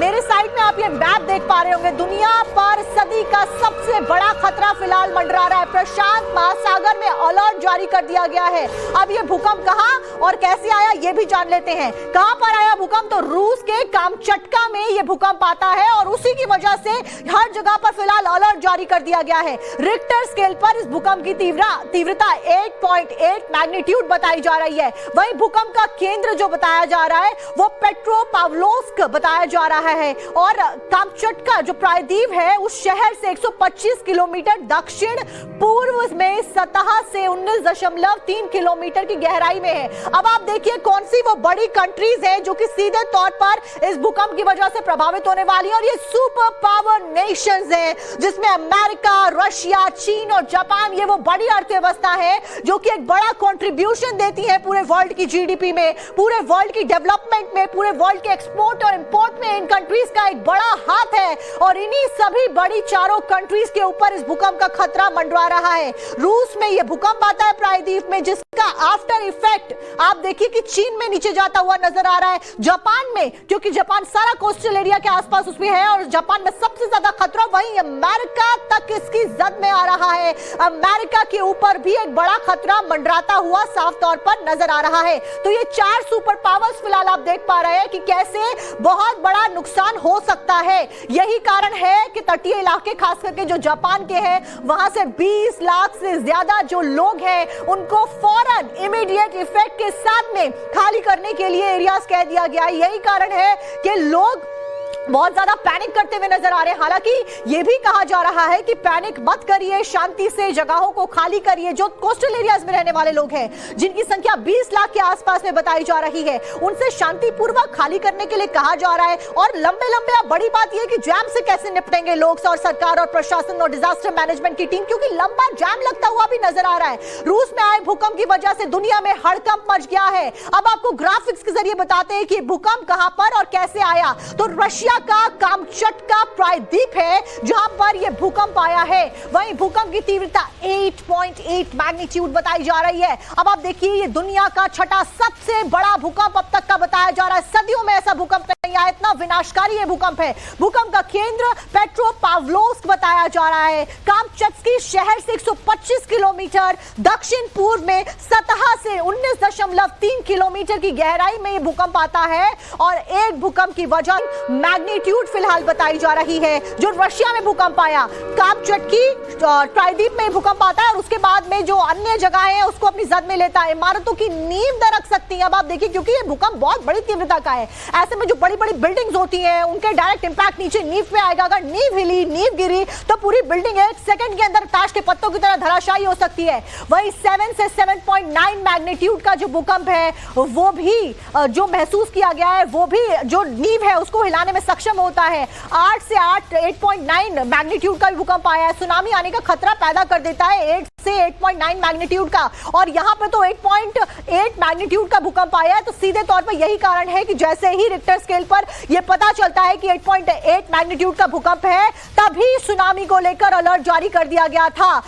मेरे साइड में आप ये मैप देख पा रहे होंगे। दुनिया पर सदी का सबसे बड़ा खतरा फिलहाल मंडरा रहा है। प्रशांत महासागर में अलर्ट जारी कर दिया गया है। अब ये भूकंप कहां और कैसे आया ये भी जान लेते हैं। कहां पर आया भूकंप? तो रूस के कामचटका में ये भूकंप आता है और उसी की वजह से हर जगह पर फिलहाल अलर्ट जारी कर दिया गया है। रिक्टर स्केल पर इस भूकंप की तीव्रता 8.8 मैग्नीट्यूड बताई जा रही है। वहीं भूकंप का केंद्र जो बताया जा रहा है वो पेट्रोपाव्लोव्स्क बताया जा रहा है और कामचटका जो प्रायद्वीप है उस शहर से 125 किलोमीटर दक्षिण पूर्व में सतह से 19.3 किलोमीटर की गहराई में है। अब आप देखिए कौन सी वो बड़ी कंट्रीज है जो कि सीधे तौर पर इस भूकंप की वजह से प्रभावित होने वाली है और ये सुपर पावर नेशंस हैं जिसमें अमेरिका, रशिया, चीन और जापान, ये वो बड़ी अर्थव्यवस्था है जो कि एक बड़ा कंट्रीब्यूशन देती है पूरे वर्ल्ड की जीडीपी में, पूरे वर्ल्ड की डेवलपमेंट में, पूरे वर्ल्ड के एक्सपोर्ट और इंपोर्ट में इन कंट्रीज का एक बड़ा हाथ है और इन्हीं सभी बड़ी चारों कंट्रीज के ऊपर इस भूकंप का खतरा मंडरा रहा है। रूस में यह भूकंप आता है प्रायद्वीप में जिसका आफ्टर इफेक्ट आप देखिए कि चीन में नीचे जाता हुआ नजर आ रहा है। जापान में, क्योंकि जापान सारा कोस्टल एरिया के आसपास उसमें है और जापान में सबसे ज्यादा खतरा, वहीं अमेरिका तक इसकी जद में आ रहा है। अमेरिका के ऊपर भी एक बड़ा खतरा मंडराता हुआ साफ तौर पर नजर आ रहा है। तो ये चार सुपर पावर्स फिलहाल आप देख पा रहे हैं कि कैसे बहुत बड़ा नुकसान हो सकता है। यही कारण है कि तटीय इलाके खास करके जो जापान के हैं वहां से 20 लाख से ज्यादा जो लोग हैं उनको फौरन इमीडिएट इफेक्ट के साथ में खाली करने के लिए एरियाज कह दिया गया है। यही कारण है कि लोग बहुत ज्यादा पैनिक करते हुए नजर आ रहे हैं। हालांकि यह भी कहा जा रहा है कि पैनिक मत करिए, शांति से जगहों को खाली करिए। जो कोस्टल एरियाज में रहने वाले लोग हैं जिनकी संख्या 20 लाख के आसपास में बताई जा रही है उनसे शांतिपूर्वक खाली करने के लिए कहा जा रहा है। और लंबे लंबे बड़ी बात यह कि जैम से कैसे निपटेंगे लोग और सरकार और प्रशासन और डिजास्टर मैनेजमेंट की टीम, क्योंकि लंबा जैम लगता हुआ भी नजर आ रहा है। रूस में आए भूकंप की वजह से दुनिया में हड़कंप मच गया है। अब आपको ग्राफिक्स के जरिए बताते हैं कि भूकंप कहां पर और कैसे आया। तो रशिया का कामचटका प्रायद्वीप है जहां पर यह भूकंप आया है। वहीं भूकंप की तीव्रता 8.8 मैग्नीट्यूड बताई जा रही है। अब आप देखिए ये दुनिया का छठा सबसे बड़ा भूकंप अब तक का बताया जा रहा है। सदियों में ऐसा भूकंप नहीं आया, इतना विनाशकारी ये भूकंप है। भूकंप का केंद्र पेट्रोपाव्लोव्स्क बताया जा रहा है। कामचटकी शहर से 125 किलोमीटर दक्षिण पूर्व में सतह से 19.3 किलोमीटर की गहराई में यह भूकंप आता है और एक भूकंप की वजह मैग्नीट्यूड फिलहाल बताई जा रही है। जो रशिया में भूकंप आया, कामचटकी प्रायद्वीप में भूकंप आता है और उसके बाद में जो अन्य जगह है उसको अपनी जद में लेता है। इमारतों की नींव दरक सकती है। अब आप देखिए क्योंकि ये भूकंप बहुत बड़ी तीव्रता का है, ऐसे में जो बड़ी बड़ी बिल्डिंग्स होती हैं उनके डायरेक्ट इंपैक्ट नीचे नींव पे आएगा। अगर नींव हिली, नींव गिरी तो पूरी बिल्डिंग एक सेकंड के अंदर ताश के पत्तों की तरह धराशायी हो सकती है। वही 7 से 7.9 मैग्नीट्यूड का जो भूकंप है वो भी जो महसूस किया गया है वो भी जो नींव है उसको हिलाने में सक्षम होता है। 8 से 8.9 मैग्नीट्यूड का भूकंप आया है, सुनामी आने का खतरा पैदा कर देता है 8 से 8.9 मैग्नीट्यूड का। और यहां पे तो 8.8 मैग्नीट्यूड का भूकंप आया है। तो सीधे तौर पर यही कारण है कि जैसे ही रिक्टर स्केल पर यह पता चलता है कि 8.8 मैग्नीट्यूड का भूकंप है तभी सुनामी को लेकर अलर्ट जारी कर दिया गया था।